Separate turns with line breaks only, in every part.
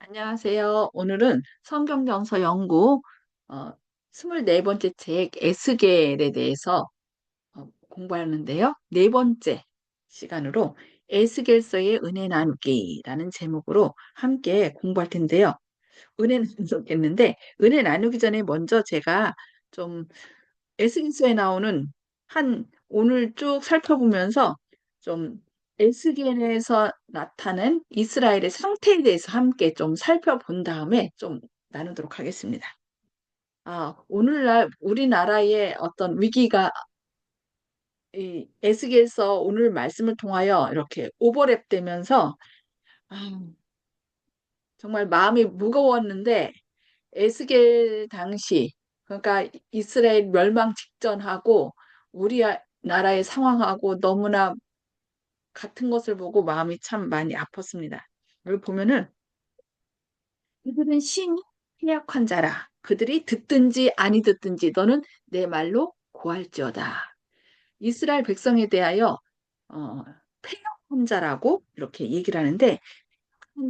안녕하세요. 오늘은 성경정서 연구 어, 24번째 책 에스겔에 대해서 공부하는데요. 네 번째 시간으로 에스겔서의 은혜 나누기라는 제목으로 함께 공부할 텐데요. 은혜 나누겠는데 은혜 나누기 전에 먼저 제가 좀 에스겔서에 나오는 오늘 쭉 살펴보면서 좀 에스겔에서 나타낸 이스라엘의 상태에 대해서 함께 좀 살펴본 다음에 좀 나누도록 하겠습니다. 오늘날 우리나라의 어떤 위기가 이 에스겔서 오늘 말씀을 통하여 이렇게 오버랩되면서 아, 정말 마음이 무거웠는데 에스겔 당시 그러니까 이스라엘 멸망 직전하고 나라의 상황하고 너무나 같은 것을 보고 마음이 참 많이 아팠습니다. 여기 보면은 그들은 심히 해약한 자라. 그들이 듣든지 아니 듣든지 너는 내 말로 고할지어다. 이스라엘 백성에 대하여 어, 패역한 자라고 이렇게 얘기를 하는데 한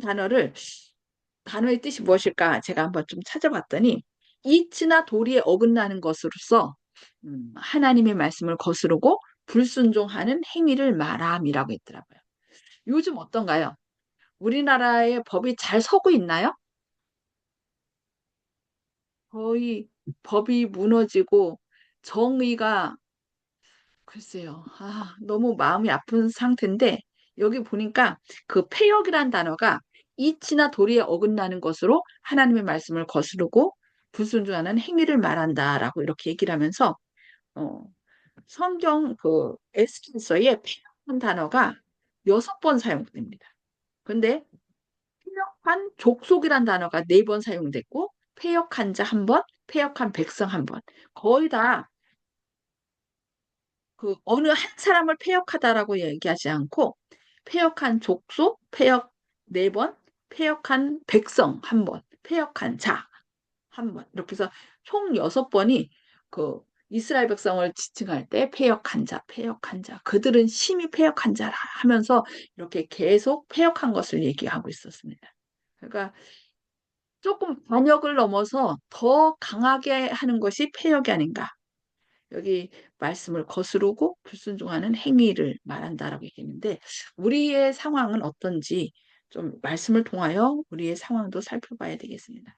단어의 뜻이 무엇일까? 제가 한번 좀 찾아봤더니 이치나 도리에 어긋나는 것으로서 하나님의 말씀을 거스르고 불순종하는 행위를 말함이라고 했더라고요. 요즘 어떤가요? 우리나라의 법이 잘 서고 있나요? 거의 법이 무너지고 정의가 글쎄요. 너무 마음이 아픈 상태인데 여기 보니까 그 패역이란 단어가 이치나 도리에 어긋나는 것으로 하나님의 말씀을 거스르고 불순종하는 행위를 말한다라고 이렇게 얘기를 하면서 어, 성경 그 에스겔서에 패역한 단어가 6번 사용됩니다. 근데 패역한 족속이란 단어가 4번 사용됐고 패역한 자 한 번, 패역한 백성 한 번. 거의 다 그 어느 한 사람을 패역하다라고 얘기하지 않고 패역한 족속, 패역 4번, 패역한 백성 한 번, 패역한 자 한 번. 이렇게 해서 총 6번이 그 이스라엘 백성을 지칭할 때 패역한 자, 패역한 자. 그들은 심히 패역한 자라 하면서 이렇게 계속 패역한 것을 얘기하고 있었습니다. 그러니까 조금 반역을 넘어서 더 강하게 하는 것이 패역이 아닌가. 여기 말씀을 거스르고 불순종하는 행위를 말한다라고 얘기했는데 우리의 상황은 어떤지 좀 말씀을 통하여 우리의 상황도 살펴봐야 되겠습니다.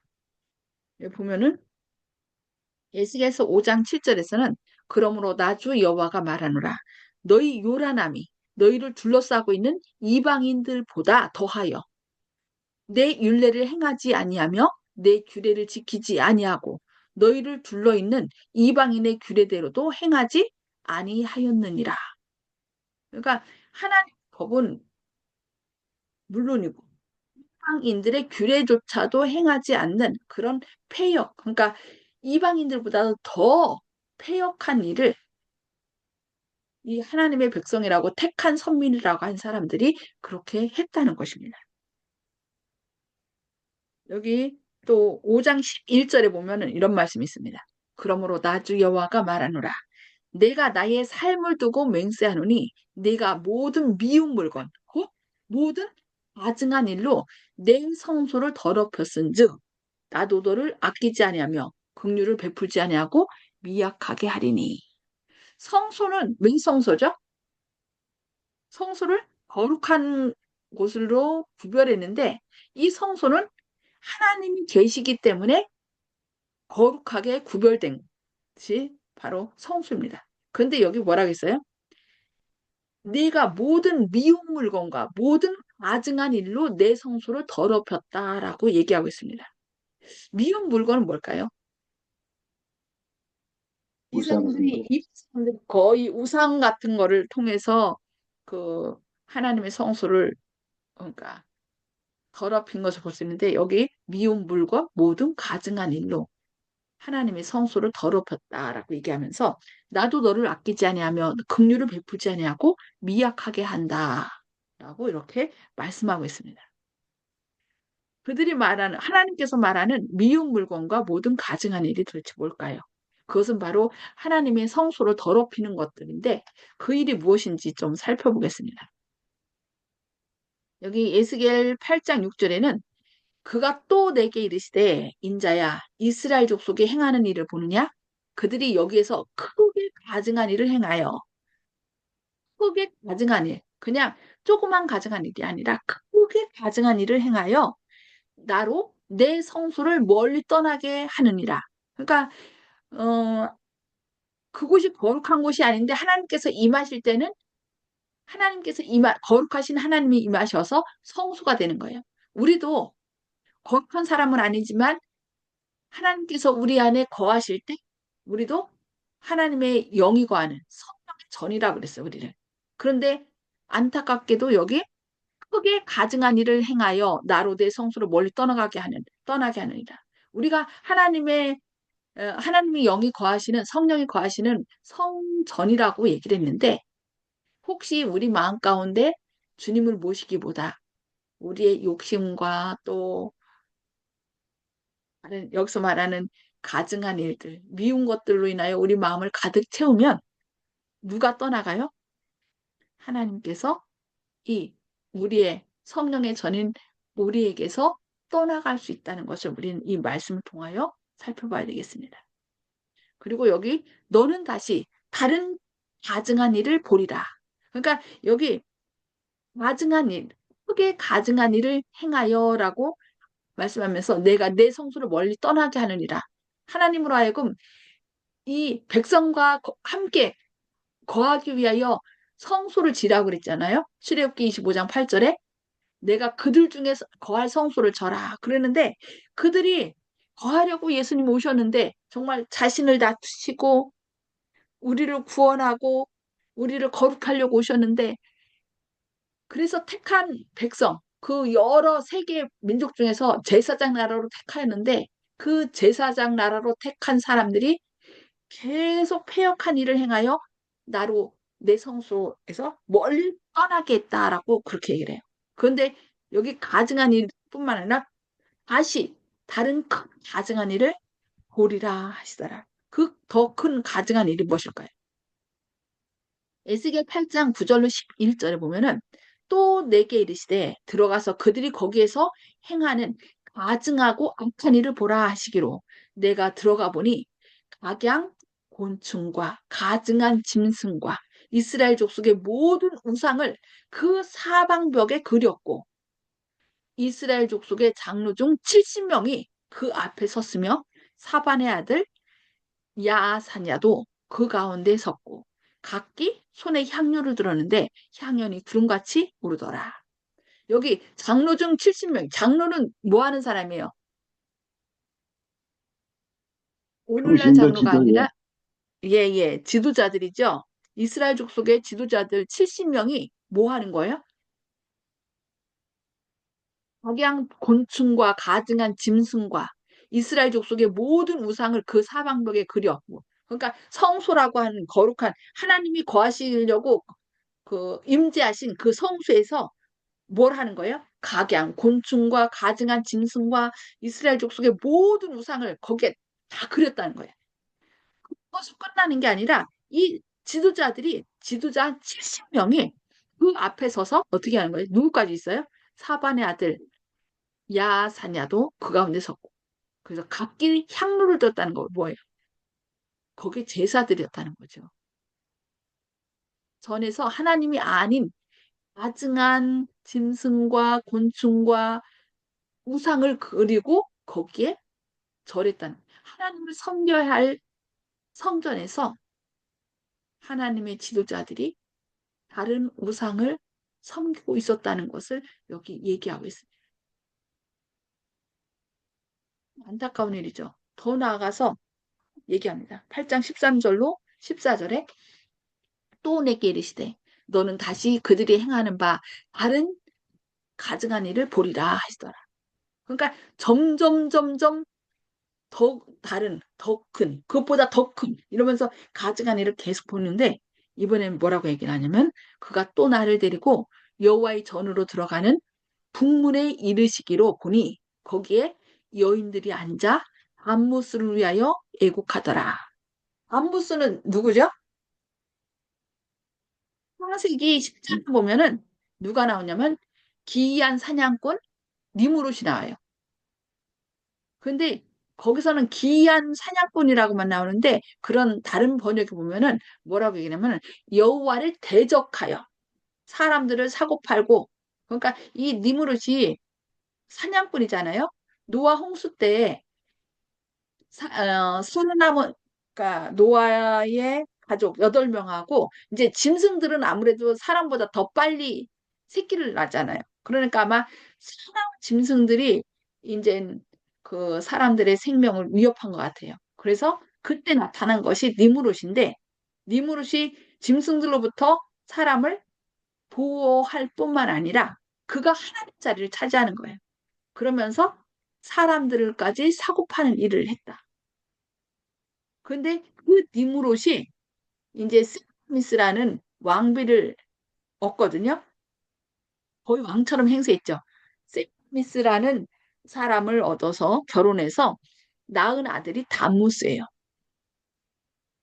여기 보면은 에스겔서 5장 7절에서는 그러므로 나 주 여호와가 말하노라 너희 요란함이 너희를 둘러싸고 있는 이방인들보다 더하여 내 율례를 행하지 아니하며 내 규례를 지키지 아니하고 너희를 둘러 있는 이방인의 규례대로도 행하지 아니하였느니라. 그러니까 하나님 법은 물론이고 이방인들의 규례조차도 행하지 않는 그런 패역, 그러니까 이방인들보다도 더 패역한 일을 이 하나님의 백성이라고 택한 선민이라고 한 사람들이 그렇게 했다는 것입니다. 여기 또 5장 11절에 보면은 이런 말씀이 있습니다. 그러므로 나 주 여호와가 말하노라. 내가 나의 삶을 두고 맹세하노니 내가 모든 미운 물건 곧 모든 가증한 일로 내 성소를 더럽혔은즉 나도 너를 아끼지 아니하며 긍휼을 베풀지 아니하고 미약하게 하리니. 성소는 왜 성소죠? 성소를 거룩한 곳으로 구별했는데 이 성소는 하나님이 계시기 때문에 거룩하게 구별된 것이 바로 성소입니다. 근데 여기 뭐라고 했어요? 네가 모든 미운 물건과 모든 가증한 일로 내 성소를 더럽혔다라고 얘기하고 있습니다. 미운 물건은 뭘까요?
우상숭배.
이 사람들이 거의 우상 같은 거를 통해서 그 하나님의 성소를 그러니까 더럽힌 것을 볼 수 있는데 여기 미운 물과 모든 가증한 일로 하나님의 성소를 더럽혔다라고 얘기하면서 나도 너를 아끼지 아니하며 긍휼을 베푸지 아니하고 미약하게 한다라고 이렇게 말씀하고 있습니다. 그들이 말하는 하나님께서 말하는 미운 물건과 모든 가증한 일이 도대체 뭘까요? 그것은 바로 하나님의 성소를 더럽히는 것들인데 그 일이 무엇인지 좀 살펴보겠습니다. 여기 에스겔 8장 6절에는 그가 또 내게 이르시되 인자야 이스라엘 족속이 행하는 일을 보느냐? 그들이 여기에서 크게 가증한 일을 행하여 크게 가증한 일, 그냥 조그만 가증한 일이 아니라 크게 가증한 일을 행하여 나로 내 성소를 멀리 떠나게 하느니라. 그러니까 어, 그곳이 거룩한 곳이 아닌데 하나님께서 임하실 때는 하나님께서 거룩하신 하나님이 임하셔서 성소가 되는 거예요. 우리도 거룩한 사람은 아니지만 하나님께서 우리 안에 거하실 때 우리도 하나님의 영이 거하는 성령의 전이라고 그랬어요, 우리를. 그런데 안타깝게도 여기 크게 가증한 일을 행하여 나로 내 성소를 멀리 떠나게 하느니라. 우리가 하나님의 영이 거하시는 성령이 거하시는 성전이라고 얘기를 했는데 혹시 우리 마음 가운데 주님을 모시기보다 우리의 욕심과 또 여기서 말하는 가증한 일들, 미운 것들로 인하여 우리 마음을 가득 채우면 누가 떠나가요? 하나님께서 이 우리의 성령의 전인 우리에게서 떠나갈 수 있다는 것을 우리는 이 말씀을 통하여 살펴봐야 되겠습니다. 그리고 여기 너는 다시 다른 가증한 일을 보리라. 그러니까 여기 가증한 일, 크게 가증한 일을 행하여라고 말씀하면서 내가 내 성소를 멀리 떠나게 하느니라. 하나님으로 하여금 이 백성과 함께 거하기 위하여 성소를 지라고 그랬잖아요. 출애굽기 25장 8절에 내가 그들 중에 거할 성소를 져라. 그러는데 그들이 거하려고 예수님 오셨는데 정말 자신을 낮추시고 우리를 구원하고 우리를 거룩하려고 오셨는데 그래서 택한 백성, 그 여러 세계 민족 중에서 제사장 나라로 택하였는데 그 제사장 나라로 택한 사람들이 계속 패역한 일을 행하여 나로 내 성소에서 멀리 떠나게 했다라고 그렇게 얘기를 해요. 그런데 여기 가증한 일뿐만 아니라 다시 다른 큰 가증한 일을 보리라 하시더라. 그 더 큰 가증한 일이 무엇일까요? 에스겔 8장 9절로 11절에 보면은 또 내게 이르시되 들어가서 그들이 거기에서 행하는 가증하고 악한 일을 보라 하시기로 내가 들어가 보니 각양 곤충과 가증한 짐승과 이스라엘 족속의 모든 우상을 그 사방벽에 그렸고 이스라엘 족속의 장로 중 70명이 그 앞에 섰으며 사반의 아들 야사냐도 그 가운데 섰고 각기 손에 향료를 들었는데 향연이 구름같이 오르더라. 여기 장로 중 70명, 장로는 뭐 하는 사람이에요? 오늘날
중심자
장로가
지도에
아니라 예, 지도자들이죠. 이스라엘 족속의 지도자들 70명이 뭐 하는 거예요? 각양 곤충과 가증한 짐승과 이스라엘 족속의 모든 우상을 그 사방벽에 그렸고 그러니까 성소라고 하는 거룩한 하나님이 거하시려고 그 임재하신 그 성소에서 뭘 하는 거예요? 각양 곤충과 가증한 짐승과 이스라엘 족속의 모든 우상을 거기에 다 그렸다는 거예요. 그것이 끝나는 게 아니라 이 지도자 70명이 그 앞에 서서 어떻게 하는 거예요? 누구까지 있어요? 사반의 아들 야사냐도 그 가운데 섰고 그래서 각기 향로를 들었다는 거 뭐예요? 거기에 제사드렸다는 거죠. 전에서 하나님이 아닌 아증한 짐승과 곤충과 우상을 그리고 거기에 절했다는 하나님을 섬겨야 할 성전에서 하나님의 지도자들이 다른 우상을 섬기고 있었다는 것을 여기 얘기하고 있습니다. 안타까운 일이죠. 더 나아가서 얘기합니다. 8장 13절로 14절에 또 내게 이르시되 너는 다시 그들이 행하는 바 다른 가증한 일을 보리라 하시더라. 그러니까 점점 더 다른 더 큰 그것보다 더 큰 이러면서 가증한 일을 계속 보는데 이번엔 뭐라고 얘기를 하냐면 그가 또 나를 데리고 여호와의 전으로 들어가는 북문에 이르시기로 보니 거기에 여인들이 앉아 안무스를 위하여 애곡하더라. 안무스는 누구죠? 창세기 10장 보면은 누가 나오냐면 기이한 사냥꾼 니무롯이 나와요. 근데 거기서는 기이한 사냥꾼이라고만 나오는데 그런 다른 번역에 보면은 뭐라고 얘기냐면은 여호와를 대적하여 사람들을 사고 팔고 그러니까 이 니무롯이 사냥꾼이잖아요. 노아 홍수 때 살아남은 그러니까 노아의 가족 8명하고 이제 짐승들은 아무래도 사람보다 더 빨리 새끼를 낳잖아요. 그러니까 아마 사람 짐승들이 이제 그 사람들의 생명을 위협한 것 같아요. 그래서 그때 나타난 것이 니무롯인데 니무롯이 짐승들로부터 사람을 보호할 뿐만 아니라 그가 하나님 자리를 차지하는 거예요. 그러면서 사람들까지 사고 파는 일을 했다. 근데 그 니무롯이 이제 스미스라는 왕비를 얻거든요. 거의 왕처럼 행세했죠. 스미스라는 사람을 얻어서 결혼해서 낳은 아들이 담무스예요.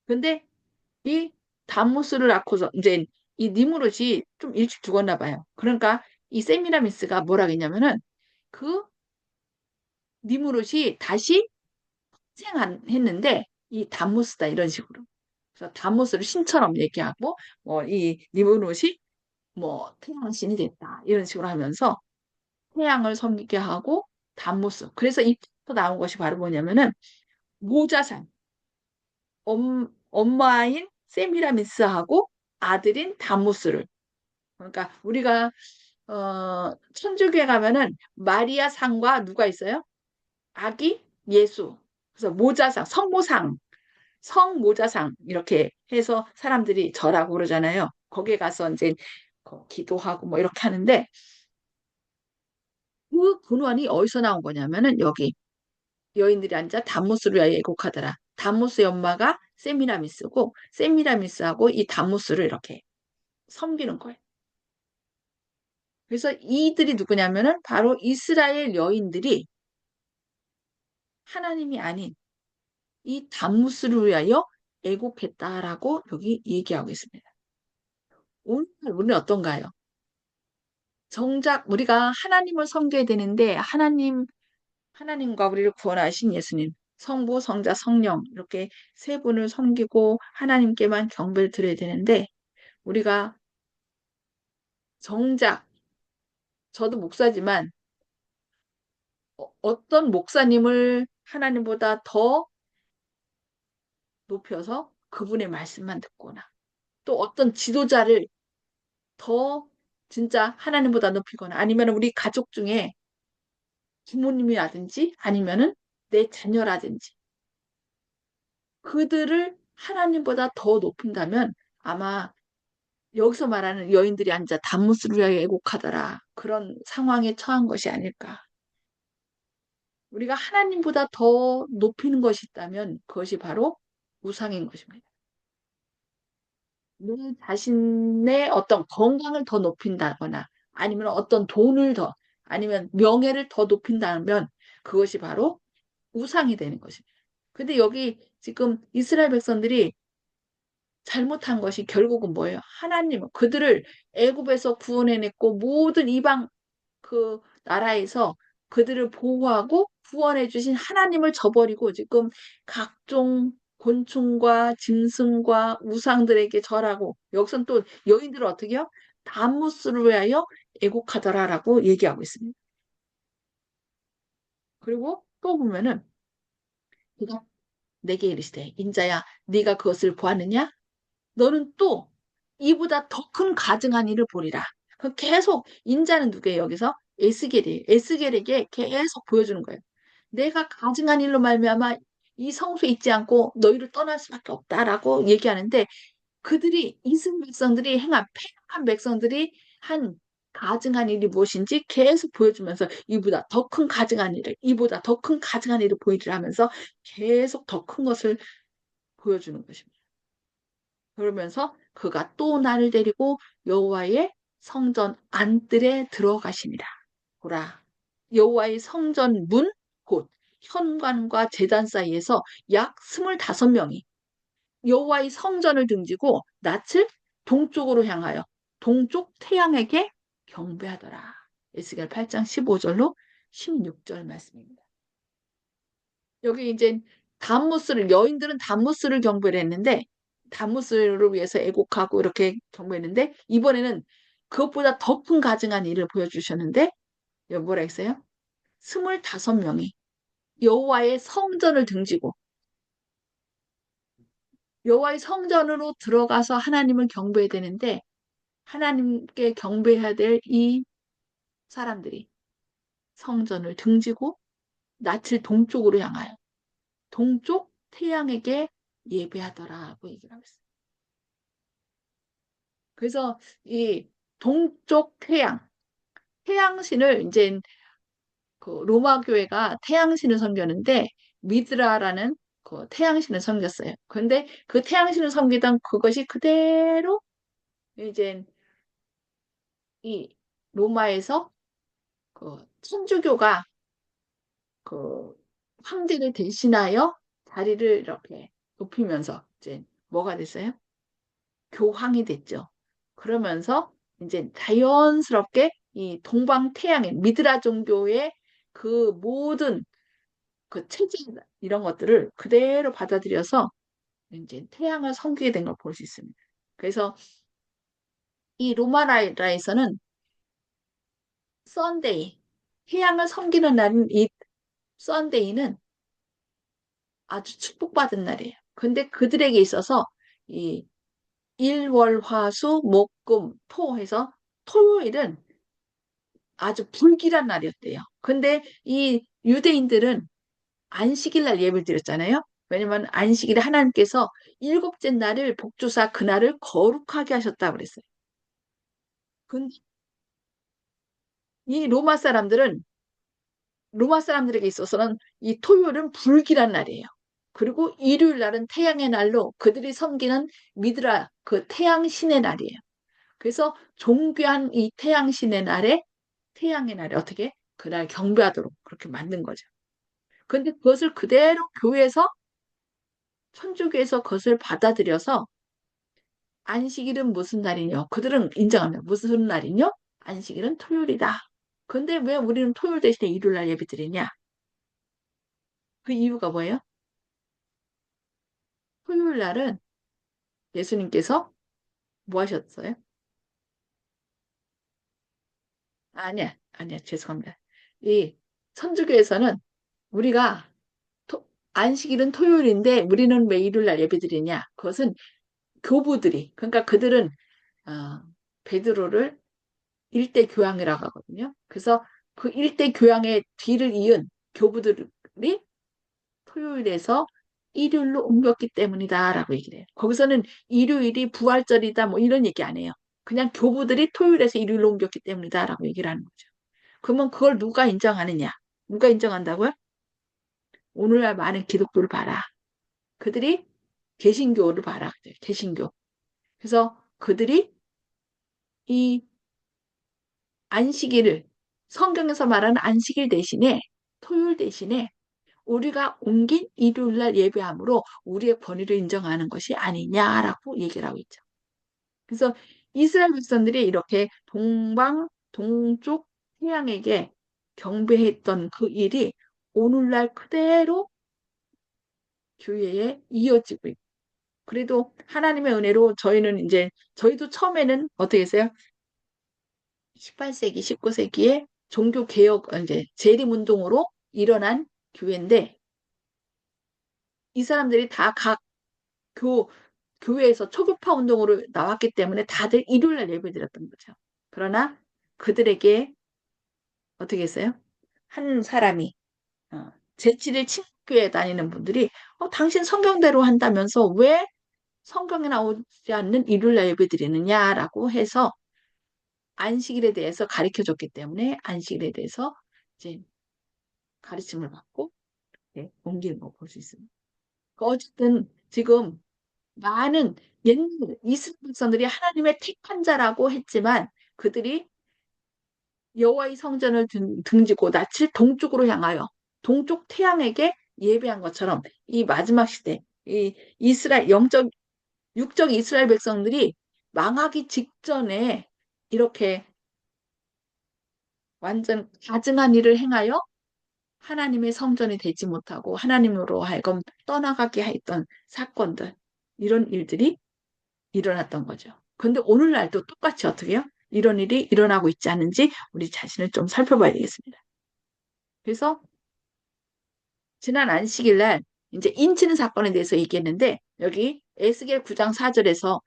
근데 이 담무스를 낳고서 이제 이 니무롯이 좀 일찍 죽었나 봐요. 그러니까 이 세미라미스가 뭐라 했냐면은 그 니무롯이 다시 생했는데 이 담무스다 이런 식으로. 그래서 담무스를 신처럼 얘기하고 뭐 이 니무롯이 뭐 태양 신이 됐다 이런 식으로 하면서 태양을 섬기게 하고 담무스. 그래서 이부터 나온 것이 바로 뭐냐면은 모자산 엄마인 세미라미스하고 아들인 담무스를 그러니까 우리가 천주교에 가면은 마리아 상과 누가 있어요? 아기 예수. 그래서 모자상 성모상 성모자상 이렇게 해서 사람들이 절하고 그러잖아요. 거기에 가서 이제 기도하고 뭐 이렇게 하는데 그 근원이 어디서 나온 거냐면은 여기 여인들이 앉아 담무스를 위하여 애곡하더라. 담무스의 엄마가 세미라미스고 세미라미스하고 이 담무스를 이렇게 섬기는 거예요. 그래서 이들이 누구냐면은 바로 이스라엘 여인들이 하나님이 아닌 이 담무스를 위하여 애곡했다라고 여기 얘기하고 있습니다. 오늘 우리는 어떤가요? 정작 우리가 하나님을 섬겨야 되는데 하나님과 우리를 구원하신 예수님, 성부, 성자, 성령 이렇게 세 분을 섬기고 하나님께만 경배를 드려야 되는데 우리가 정작 저도 목사지만 어떤 목사님을 하나님보다 더 높여서 그분의 말씀만 듣거나 또 어떤 지도자를 더 진짜 하나님보다 높이거나 아니면 우리 가족 중에 부모님이라든지 아니면은 내 자녀라든지 그들을 하나님보다 더 높인다면 아마 여기서 말하는 여인들이 앉아 단무스를 위하여 애곡하더라. 그런 상황에 처한 것이 아닐까. 우리가 하나님보다 더 높이는 것이 있다면 그것이 바로 우상인 것입니다. 내 자신의 어떤 건강을 더 높인다거나 아니면 어떤 돈을 더 아니면 명예를 더 높인다면 그것이 바로 우상이 되는 것입니다. 근데 여기 지금 이스라엘 백성들이 잘못한 것이 결국은 뭐예요? 하나님, 그들을 애굽에서 구원해냈고 모든 이방 그 나라에서 그들을 보호하고 구원해 주신 하나님을 저버리고 지금 각종 곤충과 짐승과 우상들에게 절하고 여기서는 또 여인들을 어떻게 해요? 담무스를 위하여 애곡하더라라고 얘기하고 있습니다. 그리고 또 보면은 그가 내게 이르시되 인자야 네가 그것을 보았느냐? 너는 또 이보다 더 큰 가증한 일을 보리라. 그 계속 인자는 누구예요? 여기서 에스겔이에요. 에스겔에게 계속 보여주는 거예요. 내가 가증한 일로 말미암아 이 성소에 있지 않고 너희를 떠날 수밖에 없다라고 얘기하는데 그들이 이스라엘 백성들이 행한 패역한 백성들이 한 가증한 일이 무엇인지 계속 보여주면서 이보다 더 큰 가증한 일을 이보다 더 큰 가증한 일을 보이리라 하면서 계속 더 큰 것을 보여주는 것입니다. 그러면서 그가 또 나를 데리고 여호와의 성전 안뜰에 들어가시니라. 보라. 여호와의 성전 문, 곧 현관과 제단 사이에서 약 25명이 여호와의 성전을 등지고 낯을 동쪽으로 향하여 동쪽 태양에게 경배하더라. 에스겔 8장 15절로 16절 말씀입니다. 여기 이제 단무스를, 여인들은 단무스를 경배를 했는데, 단무스를 위해서 애곡하고 이렇게 경배했는데, 이번에는 그것보다 더 큰 가증한 일을 보여주셨는데, 여기 뭐라 했어요? 25명이 여호와의 성전을 등지고 여호와의 성전으로 들어가서 하나님을 경배해야 되는데, 하나님께 경배해야 될 이 사람들이 성전을 등지고 낯을 동쪽으로 향하여 동쪽 태양에게 예배하더라고 얘기를 하고 있어요. 그래서 이 동쪽 태양, 태양신을 이제 그 로마 교회가 태양신을 섬겼는데 미드라라는 그 태양신을 섬겼어요. 그런데 그 태양신을 섬기던 그것이 그대로 이제 이 로마에서 그 천주교가 그 황제를 대신하여 자리를 이렇게 높이면서 이제 뭐가 됐어요? 교황이 됐죠. 그러면서 이제 자연스럽게 이 동방태양의 미드라 종교의 그 모든 그 체제 이런 것들을 그대로 받아들여서 이제 태양을 섬기게 된 걸 볼 수 있습니다. 그래서 이 로마나라에서는 썬데이, 태양을 섬기는 날인 이 썬데이는 아주 축복받은 날이에요. 근데 그들에게 있어서 이 일월화수 목금 토 해서 토요일은 아주 불길한 날이었대요. 근데 이 유대인들은 안식일 날 예배를 드렸잖아요. 왜냐면 안식일에 하나님께서 일곱째 날을 복주사 그날을 거룩하게 하셨다고 그랬어요. 근데 이 로마 사람들에게 있어서는 이 토요일은 불길한 날이에요. 그리고 일요일 날은 태양의 날로 그들이 섬기는 미드라 그 태양 신의 날이에요. 그래서 존귀한 이 태양 신의 날에 태양의 날에 어떻게 그날 경배하도록 그렇게 만든 거죠. 근데 그것을 그대로 교회에서 천주교에서 그것을 받아들여서 안식일은 무슨 날이냐? 그들은 인정합니다. 무슨 날이냐? 안식일은 토요일이다. 근데 왜 우리는 토요일 대신에 일요일 날 예배 드리냐? 그 이유가 뭐예요? 토요일 날은 예수님께서 뭐 하셨어요? 아니야, 죄송합니다. 이 천주교에서는 우리가 안식일은 토요일인데 우리는 왜 일요일 날 예배 드리냐? 그것은 교부들이, 그러니까 그들은 어, 베드로를 일대 교황이라고 하거든요. 그래서 그 일대 교황의 뒤를 이은 교부들이 토요일에서 일요일로 옮겼기 때문이다라고 얘기를 해요. 거기서는 일요일이 부활절이다 뭐 이런 얘기 안 해요. 그냥 교부들이 토요일에서 일요일로 옮겼기 때문이다라고 얘기를 하는 거죠. 그러면 그걸 누가 인정하느냐? 누가 인정한다고요? 오늘날 많은 기독교를 봐라. 그들이 개신교를 봐라. 개신교. 그래서 그들이 이 안식일을 성경에서 말하는 안식일 대신에 토요일 대신에 우리가 옮긴 일요일 날 예배함으로 우리의 권위를 인정하는 것이 아니냐라고 얘기를 하고 있죠. 그래서 이스라엘 백성들이 이렇게 동쪽 태양에게 경배했던 그 일이 오늘날 그대로 교회에 이어지고 있고, 그래도 하나님의 은혜로 저희는 이제 저희도 처음에는 어떻게 했어요? 18세기, 19세기에 종교 개혁 이제 재림 운동으로 일어난 교회인데 이 사람들이 다 각 교회에서 초교파 운동으로 나왔기 때문에 다들 일요일 날 예배드렸던 거죠. 그러나 그들에게 어떻게 했어요? 한 사람이 제7일 친교회 다니는 분들이 당신 성경대로 한다면서 왜 성경에 나오지 않는 일요일 날 예배드리느냐라고 해서 안식일에 대해서 가르쳐 줬기 때문에 안식일에 대해서 이제 가르침을 받고 옮기는 거 볼 수 있습니다. 어쨌든 지금 많은 옛날 이스라엘 백성들이 하나님의 택한 자라고 했지만 그들이 여호와의 성전을 등지고 낯을 동쪽으로 향하여 동쪽 태양에게 예배한 것처럼 이 마지막 시대 이 이스라엘 영적 육적 이스라엘 백성들이 망하기 직전에 이렇게 완전 가증한 일을 행하여 하나님의 성전이 되지 못하고 하나님으로 하여금 떠나가게 했던 사건들, 이런 일들이 일어났던 거죠. 근데 오늘날도 똑같이 어떻게 해요? 이런 일이 일어나고 있지 않은지 우리 자신을 좀 살펴봐야 되겠습니다. 그래서 지난 안식일 날 이제 인치는 사건에 대해서 얘기했는데 여기 에스겔 9장 4절에서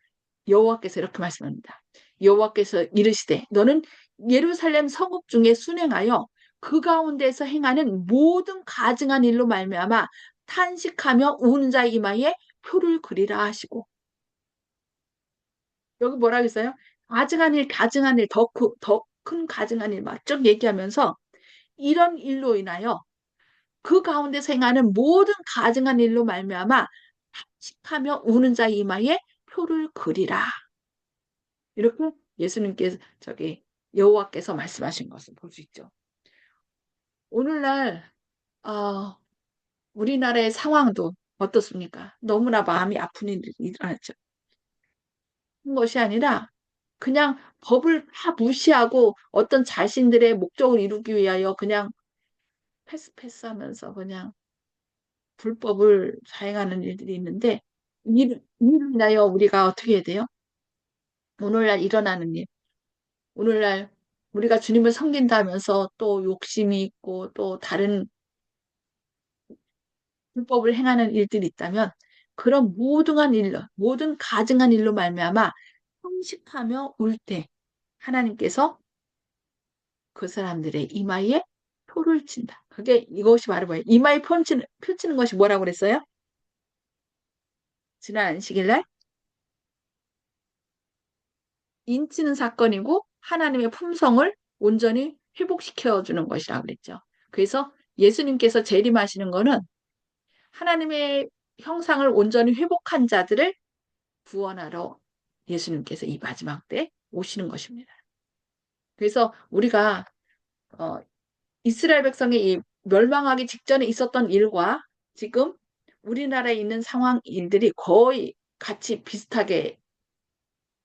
여호와께서 이렇게 말씀합니다. 여호와께서 이르시되 너는 예루살렘 성읍 중에 순행하여 그 가운데서 행하는 모든 가증한 일로 말미암아 탄식하며 우는 자 이마에 표를 그리라 하시고, 여기 뭐라 그랬어요? 가증한 일, 가증한 일, 더 큰 가증한 일 막 쭉 얘기하면서 이런 일로 인하여 그 가운데서 행하는 모든 가증한 일로 말미암아 탄식하며 우는 자 이마에 표를 그리라. 이렇게 예수님께서 여호와께서 말씀하신 것을 볼 수 있죠. 오늘날 어, 우리나라의 상황도 어떻습니까? 너무나 마음이 아픈 일이 일어났죠. 그런 것이 아니라 그냥 법을 다 무시하고 어떤 자신들의 목적을 이루기 위하여 그냥 패스하면서 그냥 불법을 자행하는 일들이 있는데, 이를 인하여 우리가 어떻게 해야 돼요? 오늘날 일어나는 일, 오늘날 우리가 주님을 섬긴다면서 또 욕심이 있고 또 다른 불법을 행하는 일들이 있다면 그런 모든 일로, 모든 가증한 일로 말미암아 형식하며 울 때 하나님께서 그 사람들의 이마에 표를 친다. 그게 이것이 바로 뭐예요? 이마에 표 치는 것이 뭐라고 그랬어요? 지난 안식일 날 인치는 사건이고 하나님의 품성을 온전히 회복시켜 주는 것이라고 그랬죠. 그래서 예수님께서 재림하시는 거는 하나님의 형상을 온전히 회복한 자들을 구원하러 예수님께서 이 마지막 때 오시는 것입니다. 그래서 우리가 어, 이스라엘 백성이 이 멸망하기 직전에 있었던 일과 지금 우리나라에 있는 상황 일들이 거의 같이 비슷하게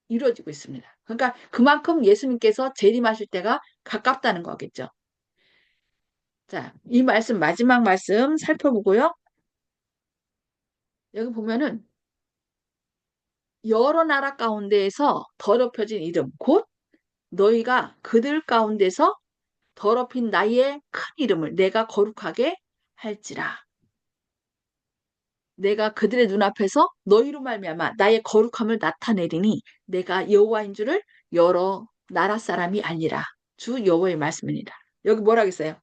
이루어지고 있습니다. 그러니까 그만큼 예수님께서 재림하실 때가 가깝다는 거겠죠. 자, 이 말씀 마지막 말씀 살펴보고요. 여기 보면은 여러 나라 가운데에서 더럽혀진 이름 곧 너희가 그들 가운데서 더럽힌 나의 큰 이름을 내가 거룩하게 할지라. 내가 그들의 눈앞에서 너희로 말미암아 나의 거룩함을 나타내리니 내가 여호와인 줄을 여러 나라 사람이 알리라. 주 여호와의 말씀입니다. 여기 뭐라고 했어요?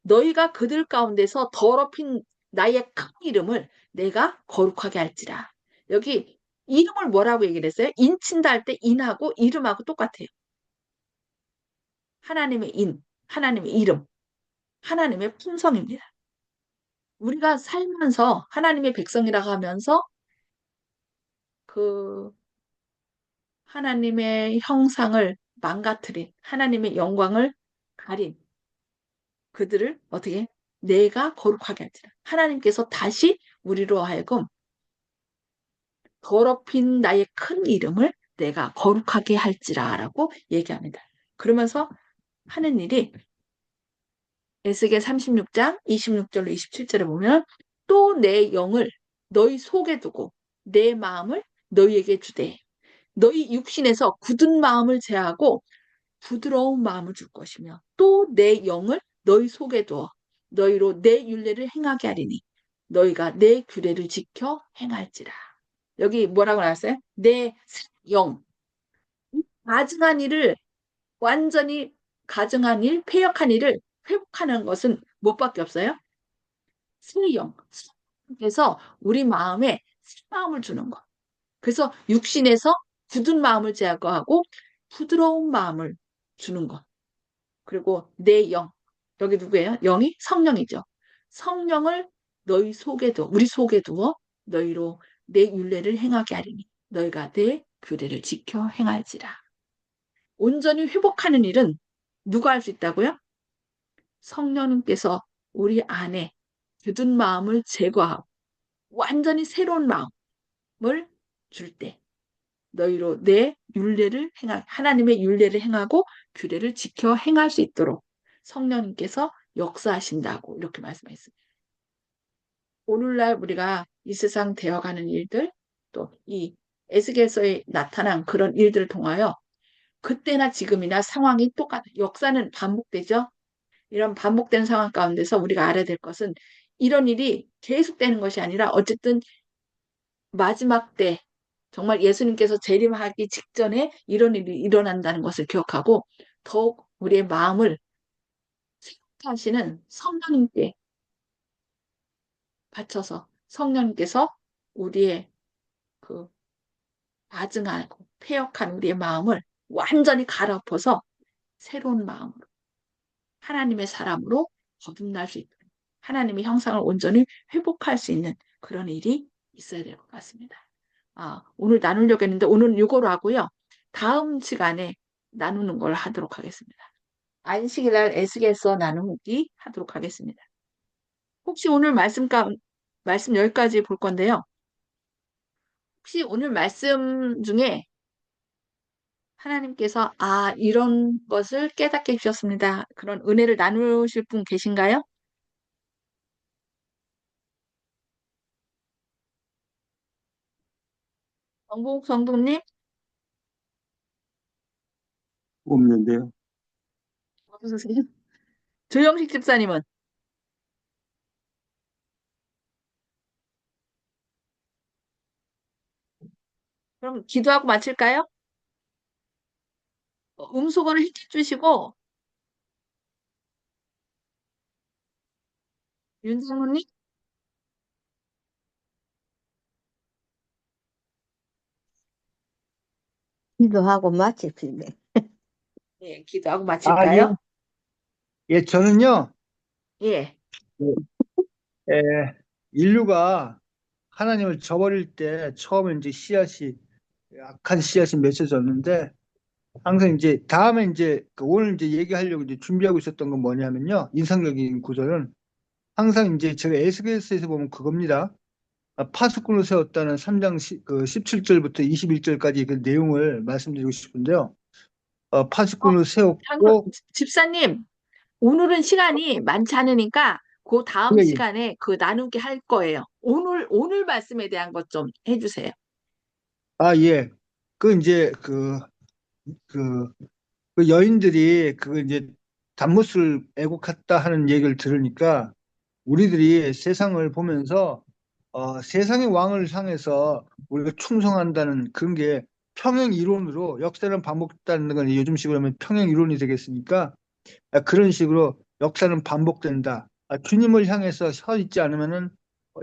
너희가 그들 가운데서 더럽힌 나의 큰 이름을 내가 거룩하게 할지라. 여기 이름을 뭐라고 얘기를 했어요? 인친다 할 때 인하고 이름하고 똑같아요. 하나님의 하나님의 이름, 하나님의 품성입니다. 우리가 살면서 하나님의 백성이라고 하면서 그 하나님의 형상을 망가뜨린, 하나님의 영광을 가린 그들을 어떻게 내가 거룩하게 할지라. 하나님께서 다시 우리로 하여금 더럽힌 나의 큰 이름을 내가 거룩하게 할지라라고 얘기합니다. 그러면서 하는 일이 에스겔 36장 26절로 27절에 보면 또 내 영을 너희 속에 두고 내 마음을 너희에게 주되 너희 육신에서 굳은 마음을 제하고 부드러운 마음을 줄 것이며 또 내 영을 너희 속에 두어 너희로 내 율례를 행하게 하리니 너희가 내 규례를 지켜 행할지라. 여기 뭐라고 나왔어요? 내 영. 가증한 일을 완전히 가증한 일, 폐역한 일을 회복하는 것은 무엇밖에 없어요? 새 영. 그래서 우리 마음에 새 마음을 주는 것. 그래서 육신에서 굳은 마음을 제거하고 부드러운 마음을 주는 것. 그리고 내 영. 여기 누구예요? 영이 성령이죠. 성령을 너희 속에 두어, 우리 속에 두어 너희로 내 율례를 행하게 하리니 너희가 내 규례를 지켜 행할지라. 온전히 회복하는 일은 누가 할 수 있다고요? 성령님께서 우리 안에 굳은 마음을 제거하고 완전히 새로운 마음을 줄 때 너희로 내 율례를 하나님의 율례를 행하고 규례를 지켜 행할 수 있도록 성령님께서 역사하신다고 이렇게 말씀했습니다. 오늘날 우리가 이 세상 되어가는 일들, 또 이 에스겔서에 나타난 그런 일들을 통하여 그때나 지금이나 상황이 똑같아. 역사는 반복되죠. 이런 반복된 상황 가운데서 우리가 알아야 될 것은 이런 일이 계속되는 것이 아니라 어쨌든 마지막 때 정말 예수님께서 재림하기 직전에 이런 일이 일어난다는 것을 기억하고 더욱 우리의 마음을 생각하시는 성령님께 바쳐서 성령님께서 우리의 그 아증하고 패역한 우리의 마음을 완전히 갈아엎어서 새로운 마음으로 하나님의 사람으로 거듭날 수 있도록 하나님의 형상을 온전히 회복할 수 있는 그런 일이 있어야 될 것 같습니다. 오늘 나누려고 했는데 오늘 이거로 하고요. 다음 시간에 나누는 걸 하도록 하겠습니다. 안식일 날 에스겔서 나누기 하도록 하겠습니다. 혹시 오늘 말씀 여기까지 볼 건데요. 혹시 오늘 말씀 중에 하나님께서 이런 것을 깨닫게 해주셨습니다. 그런 은혜를 나누실 분 계신가요? 정복 성도님
없는데요.
없으세요? 조영식 집사님은 그럼 기도하고 마칠까요? 음소거를 해주시고 윤장로님
기도하고 마칩시다.
예, 기도하고
아, 예.
마칠까요?
예, 저는요,
예,
예, 인류가 하나님을 저버릴 때 처음에 이제 악한 씨앗이 맺혀졌는데, 항상 이제 다음에 이제 오늘 이제 얘기하려고 이제 준비하고 있었던 건 뭐냐면요. 인상적인 구절은 항상 이제 제가 에스겔서에서 보면 그겁니다. 파수꾼을 세웠다는 3장 17절부터 21절까지 그 내용을 말씀드리고 싶은데요.
어,
파수꾼을
장로,
세웠고,
집사님, 오늘은 시간이 많지 않으니까 그 다음
예, 예.
시간에 그 나누기 할 거예요. 오늘 말씀에 대한 것 좀 해주세요.
예. 이제 그, 그 여인들이 이제 단못을 애곡했다 하는 얘기를 들으니까 우리들이 세상을 보면서 세상의 왕을 향해서 우리가 충성한다는 그런 게 평행 이론으로 역사는 반복된다는 건 요즘식으로 하면 평행 이론이 되겠으니까 그런 식으로 역사는 반복된다. 주님을 향해서 서 있지 않으면은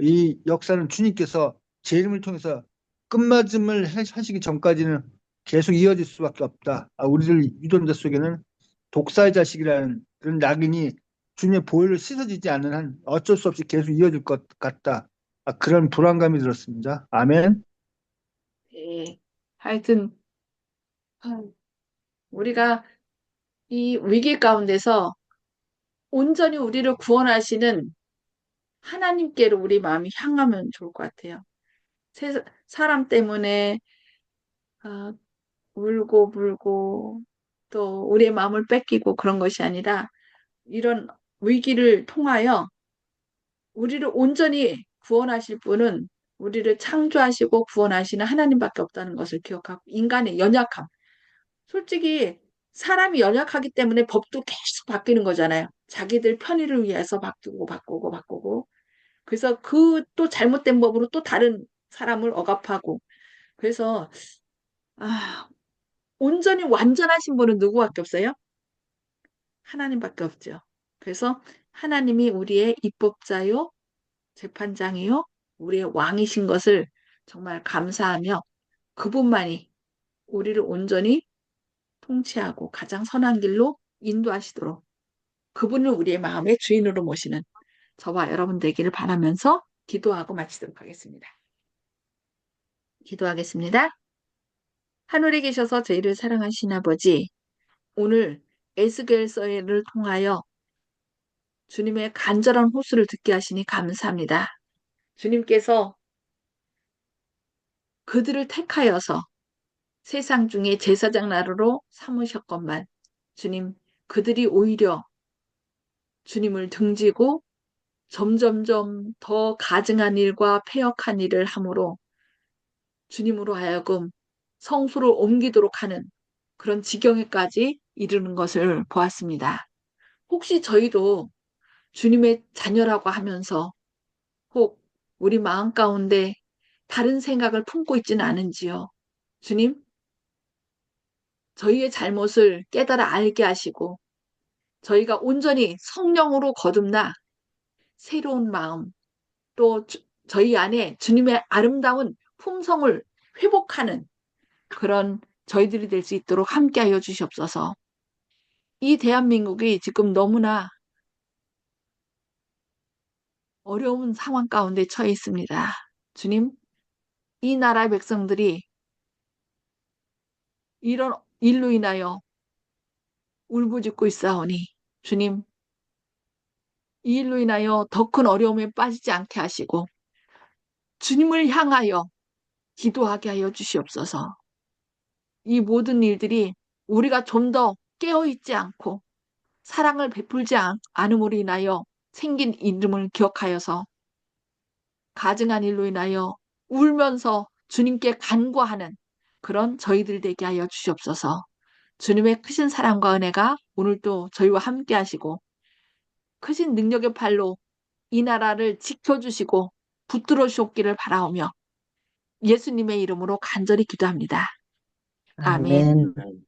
이 역사는 주님께서 재림을 통해서 끝맺음을 하시기 전까지는 계속 이어질 수밖에 없다. 우리들 유전자 속에는 독사의 자식이라는 그런 낙인이 주님의 보혈을 씻어지지 않는 한 어쩔 수 없이 계속 이어질 것 같다. 그런 불안감이 들었습니다. 아멘.
예, 하여튼 우리가 이 위기 가운데서 온전히 우리를 구원하시는 하나님께로 우리 마음이 향하면 좋을 것 같아요. 사람 때문에 아, 울고 불고 또 우리의 마음을 뺏기고 그런 것이 아니라 이런 위기를 통하여 우리를 온전히 구원하실 분은 우리를 창조하시고 구원하시는 하나님밖에 없다는 것을 기억하고 인간의 연약함. 솔직히 사람이 연약하기 때문에 법도 계속 바뀌는 거잖아요. 자기들 편의를 위해서 바꾸고. 그래서 그 또 잘못된 법으로 또 다른 사람을 억압하고. 그래서 아, 온전히 완전하신 분은 누구밖에 없어요? 하나님밖에 없죠. 그래서 하나님이 우리의 입법자요, 재판장이요, 우리의 왕이신 것을 정말 감사하며 그분만이 우리를 온전히 통치하고 가장 선한 길로 인도하시도록 그분을 우리의 마음의 주인으로 모시는 저와 여러분 되기를 바라면서 기도하고 마치도록 하겠습니다. 기도하겠습니다. 하늘에 계셔서 저희를 사랑하신 아버지, 오늘 에스겔서를 통하여 주님의 간절한 호소를 듣게 하시니 감사합니다. 주님께서 그들을 택하여서 세상 중에 제사장 나루로 삼으셨건만 주님, 그들이 오히려 주님을 등지고 점점점 더 가증한 일과 패역한 일을 함으로 주님으로 하여금 성소를 옮기도록 하는 그런 지경에까지 이르는 것을 보았습니다. 혹시 저희도 주님의 자녀라고 하면서 혹 우리 마음 가운데 다른 생각을 품고 있지는 않은지요? 주님, 저희의 잘못을 깨달아 알게 하시고 저희가 온전히 성령으로 거듭나 새로운 마음 또 저희 안에 주님의 아름다운 품성을 회복하는 그런 저희들이 될 수 있도록 함께하여 주시옵소서. 이 대한민국이 지금 너무나 어려운 상황 가운데 처해 있습니다. 주님, 이 나라의 백성들이 이런 일로 인하여 울부짖고 있사오니 주님, 이 일로 인하여 더 큰 어려움에 빠지지 않게 하시고 주님을 향하여 기도하게 하여 주시옵소서. 이 모든 일들이 우리가 좀 더 깨어있지 않고 사랑을 베풀지 않음으로 인하여 생긴 이름을 기억하여서 가증한 일로 인하여 울면서 주님께 간구하는 그런 저희들 되게 하여 주시옵소서. 주님의 크신 사랑과 은혜가 오늘도 저희와 함께 하시고 크신 능력의 팔로 이 나라를 지켜주시고 붙들어 주옵기를 바라오며 예수님의 이름으로 간절히 기도합니다. 아멘.
아멘.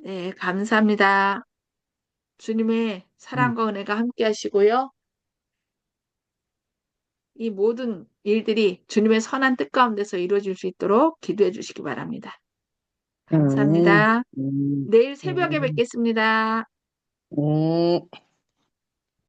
네, 감사합니다. 주님의
음.
사랑과 은혜가 함께 하시고요. 이 모든 일들이 주님의 선한 뜻 가운데서 이루어질 수 있도록 기도해 주시기 바랍니다.
아멘.
감사합니다. 내일 새벽에
음,
뵙겠습니다.
네.